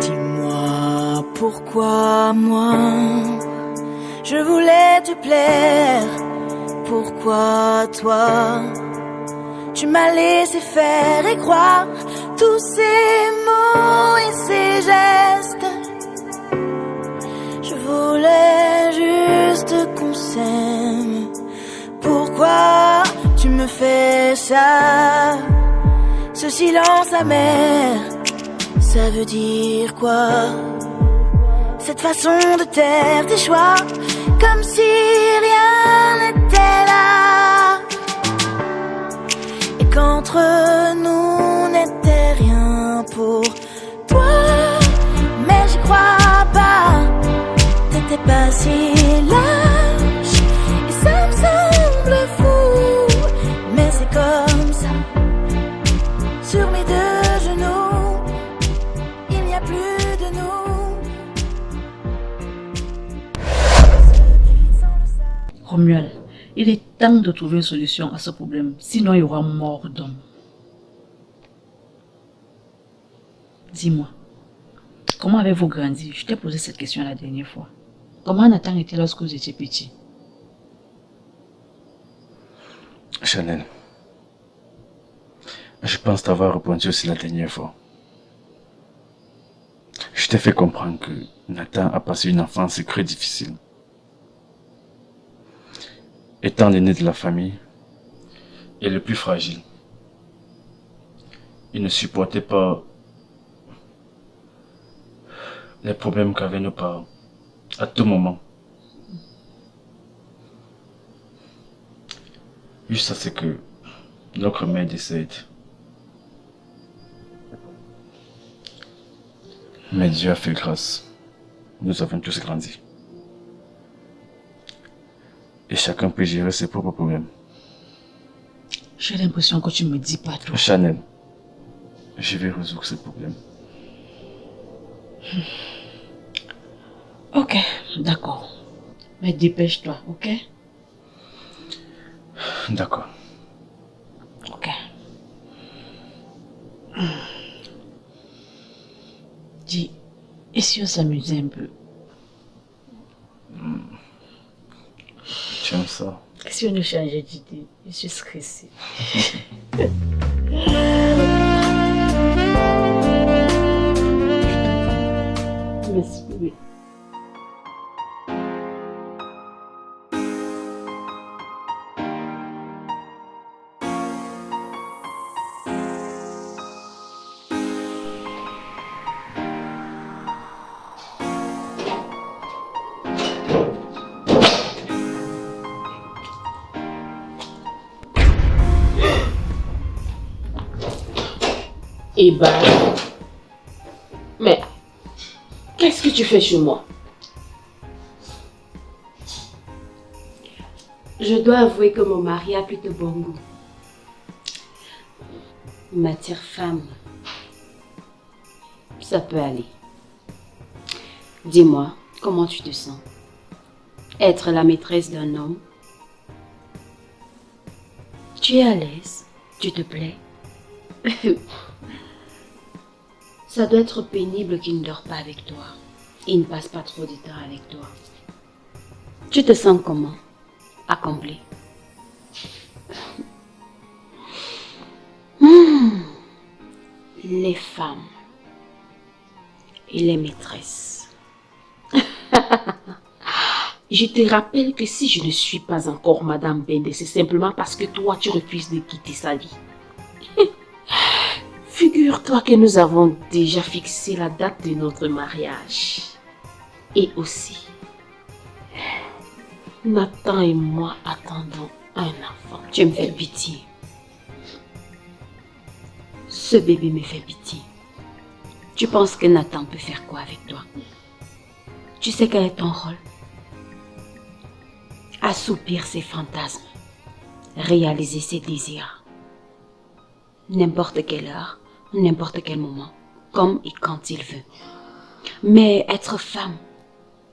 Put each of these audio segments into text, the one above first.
Dis-moi pourquoi moi je voulais te plaire. Pourquoi toi tu m'as laissé faire et croire tous ces mots et ces gestes. Je voulais juste qu'on s'aime. Pourquoi tu me fais ça? Ce silence amer, ça veut dire quoi? Cette façon de taire tes choix, comme si rien n'était là, et qu'entre nous n'était rien pour toi. Mais j'y crois pas, t'étais pas si lâche, et ça me semble fou, mais c'est comme ça. Sur mes deux genoux, il n'y a plus de nous. Romuald, il est temps de trouver une solution à ce problème, sinon il y aura mort d'homme. Dis-moi, comment avez-vous grandi? Je t'ai posé cette question la dernière fois. Comment Nathan était lorsque vous étiez petit? Chanel, je pense t'avoir répondu aussi la dernière fois. Je t'ai fait comprendre que Nathan a passé une enfance très difficile. Étant l'aîné de la famille et le plus fragile, il ne supportait pas les problèmes qu'avaient nos parents à tout moment. Juste ça, c'est que notre mère décède. Mais Dieu a fait grâce. Nous avons tous grandi. Et chacun peut gérer ses propres problèmes. J'ai l'impression que tu me dis pas tout. Chanel, je vais résoudre ce problème. Ok, d'accord. Mais dépêche-toi, ok? D'accord. Ok. Dis, et si on s'amusait un peu? Tu aimes ça? Et si on nous changeait d'idée? Je suis stressée. Merci, bébé. Eh ben, mais qu'est-ce que tu fais chez moi? Je dois avouer que mon mari a plutôt bon goût. Matière femme, ça peut aller. Dis-moi, comment tu te sens? Être la maîtresse d'un homme? Tu es à l'aise? Tu te plais? Ça doit être pénible qu'il ne dort pas avec toi. Il ne passe pas trop de temps avec toi. Tu te sens comment? Accompli. Les femmes et les maîtresses. Je te rappelle que si je ne suis pas encore Madame Bende, c'est simplement parce que toi, tu refuses de quitter sa vie. Figure-toi que nous avons déjà fixé la date de notre mariage. Et aussi, Nathan et moi attendons un enfant. Tu me fais pitié. Ce bébé me fait pitié. Tu penses que Nathan peut faire quoi avec toi? Tu sais quel est ton rôle? Assoupir ses fantasmes, réaliser ses désirs. N'importe quelle heure, n'importe quel moment, comme et quand il veut. Mais être femme,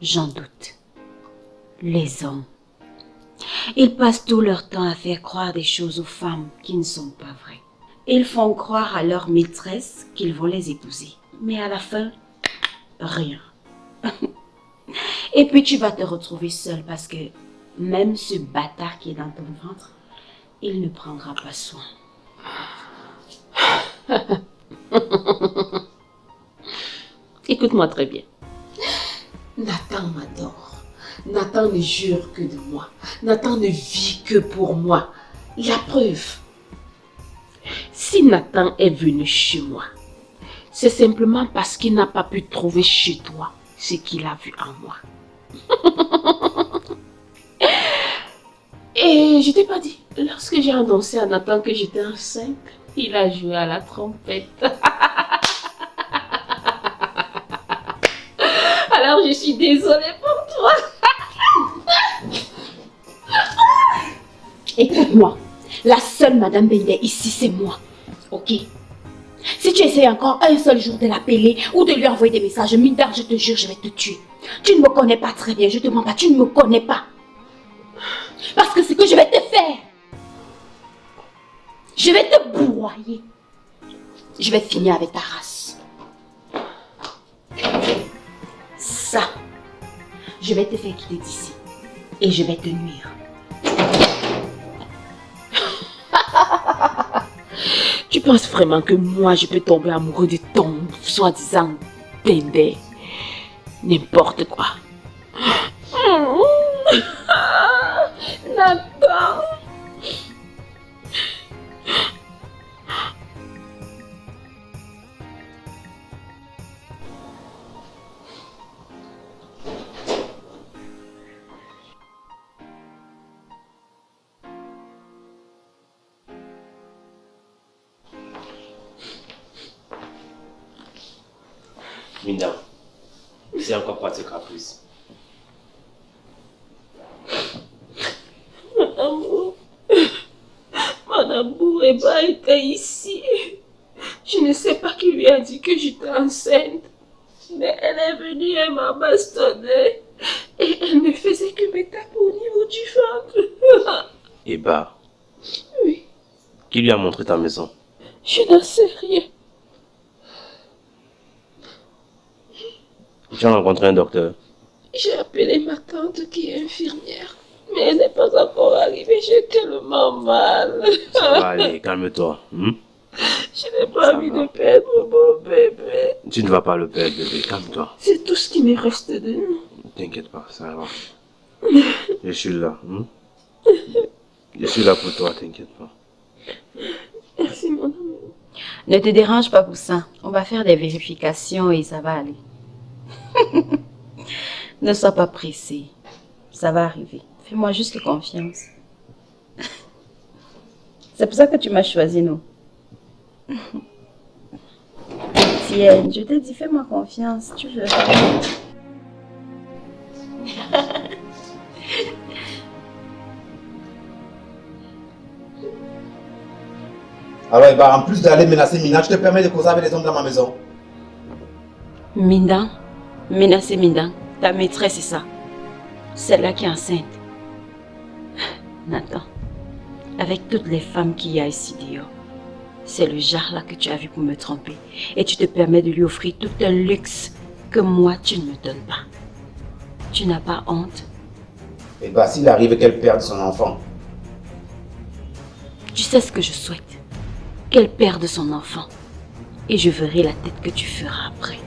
j'en doute. Les hommes, ils passent tout leur temps à faire croire des choses aux femmes qui ne sont pas vraies. Ils font croire à leurs maîtresses qu'ils vont les épouser. Mais à la fin, Rien. Et puis tu vas te retrouver seule parce que même ce bâtard qui est dans ton ventre, il ne prendra pas soin. Écoute-moi très bien. Nathan m'adore. Nathan ne jure que de moi. Nathan ne vit que pour moi. La preuve. Si Nathan est venu chez moi, c'est simplement parce qu'il n'a pas pu trouver chez toi ce qu'il a vu en moi. Et je t'ai pas dit, lorsque j'ai annoncé à Nathan que j'étais enceinte, il a joué à la trompette. Alors je suis désolée pour toi. Écoute-moi, la seule Madame Bendé ici, c'est moi. Ok? Si tu essaies encore un seul jour de l'appeler ou de lui envoyer des messages, Minda, je te jure, je vais te tuer. Tu ne me connais pas très bien, je te mens pas, tu ne me connais pas. Parce que ce que je vais te faire, je vais te broyer. Je vais finir avec ta race. Ça, je vais te faire quitter d'ici et je vais te nuire. Tu penses vraiment que moi je peux tomber amoureux de ton soi-disant Bendé? N'importe quoi. Nathan. Minda, c'est encore pas tes caprices. Mon amour, Eba était ici. Je ne sais pas qui lui a dit que j'étais enceinte. Mais elle est venue, elle m'a bastonné. Et elle ne faisait que me taper au niveau du ventre. Eba. Oui. Qui lui a montré ta maison? Je n'en sais rien. Tu as rencontré un docteur? J'ai appelé ma tante qui est infirmière. Mais elle n'est pas encore arrivée, j'ai tellement mal. Ça va aller, calme-toi. Je n'ai pas envie de perdre mon bébé. Tu ne vas pas le perdre, bébé, calme-toi. C'est tout ce qui me reste de nous. T'inquiète pas, ça va. Je suis là. Je suis là pour toi, t'inquiète pas. Merci mon amour. Ne te dérange pas pour ça. On va faire des vérifications et ça va aller. Ne sois pas pressé. Ça va arriver. Fais-moi juste confiance. C'est pour ça que tu m'as choisi, non? Tiens, je t'ai dit, fais-moi confiance. Tu veux. Alors, bah, en plus d'aller menacer Mina, je te permets de causer avec les hommes dans ma maison. Minda, menacer Minda, ta maîtresse, c'est ça. Celle-là qui est enceinte. Nathan, avec toutes les femmes qu'il y a ici dehors, c'est le genre là que tu as vu pour me tromper. Et tu te permets de lui offrir tout un luxe que moi, tu ne me donnes pas. Tu n'as pas honte? Et bah, s'il arrive qu'elle perde son enfant. Tu sais ce que je souhaite? Qu'elle perde son enfant. Et je verrai la tête que tu feras après.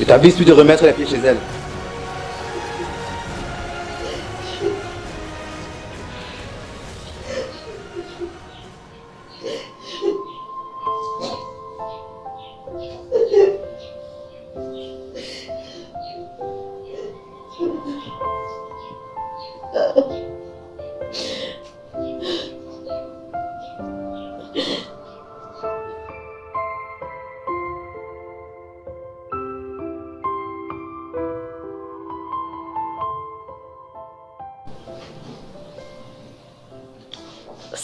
Je t'avise plus de remettre les pieds chez elle.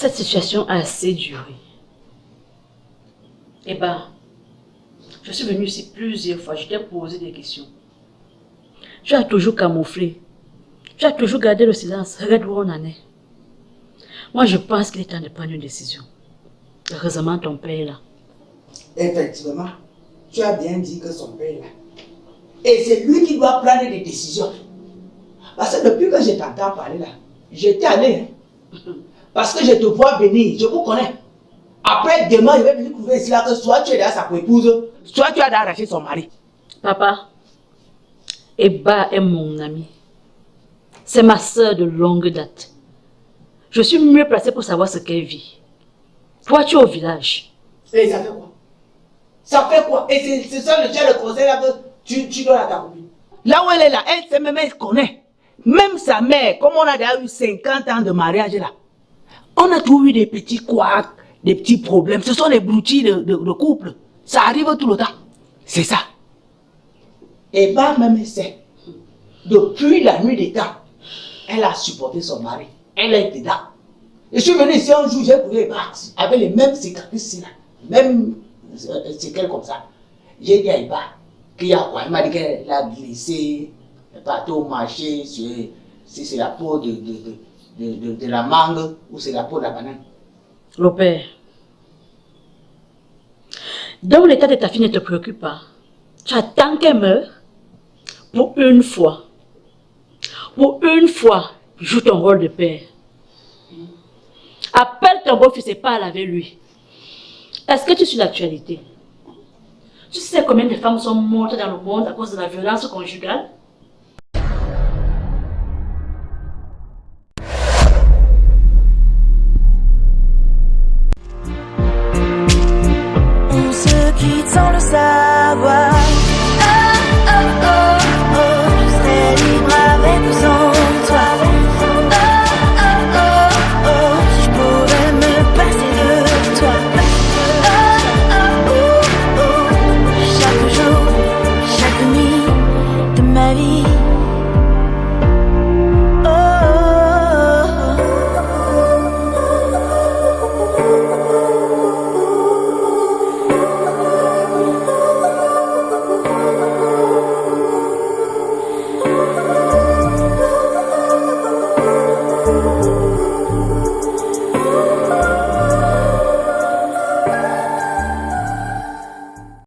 Cette situation a assez duré. Eh ben, je suis venue ici plusieurs fois, je t'ai posé des questions. Tu as toujours camouflé. Tu as toujours gardé le silence. Regarde où on en est. Moi, je pense qu'il est temps de prendre une décision. Heureusement, ton père est là. Effectivement, tu as bien dit que son père est là. Et c'est lui qui doit prendre des décisions. Parce que depuis que je t'entends parler là, j'étais allé. Parce que je te vois venir, je vous connais. Après, demain, je vais venir trouver ici là que soit tu es là sa co-épouse, soit tu as arraché son mari. Papa, Eba est mon ami. C'est ma soeur de longue date. Je suis mieux placée pour savoir ce qu'elle vit. Toi, tu es au village. Et ça fait quoi? Ça fait quoi? Et c'est ça le genre de conseil là que tu donnes à ta copine. Là où elle est là, elle sait même, elle connaît. Même sa mère, comme on a déjà eu 50 ans de mariage là, on a toujours eu des petits couacs, des petits problèmes. Ce sont des broutilles de couple. Ça arrive tout le temps. C'est ça. Et bah même elle sait. Depuis la nuit des temps, elle a supporté son mari. Elle est dedans. Et je suis venu ici un jour, j'ai trouvé Eba avec les mêmes cicatrices là. Même séquelles comme ça. J'ai dit à Eba qu'il y a quoi. Elle m'a dit qu'elle a glissé, elle partait au marché, si c'est la peau de la mangue ou c'est la peau de la banane. Le père. Donc l'état de ta fille ne te préoccupe pas. Tu attends qu'elle meure. Pour une fois. Pour une fois, joue ton rôle de père. Appelle ton beau-fils et parle avec lui. Est-ce que tu suis l'actualité? Tu sais combien de femmes sont mortes dans le monde à cause de la violence conjugale? On se quitte sans le savoir.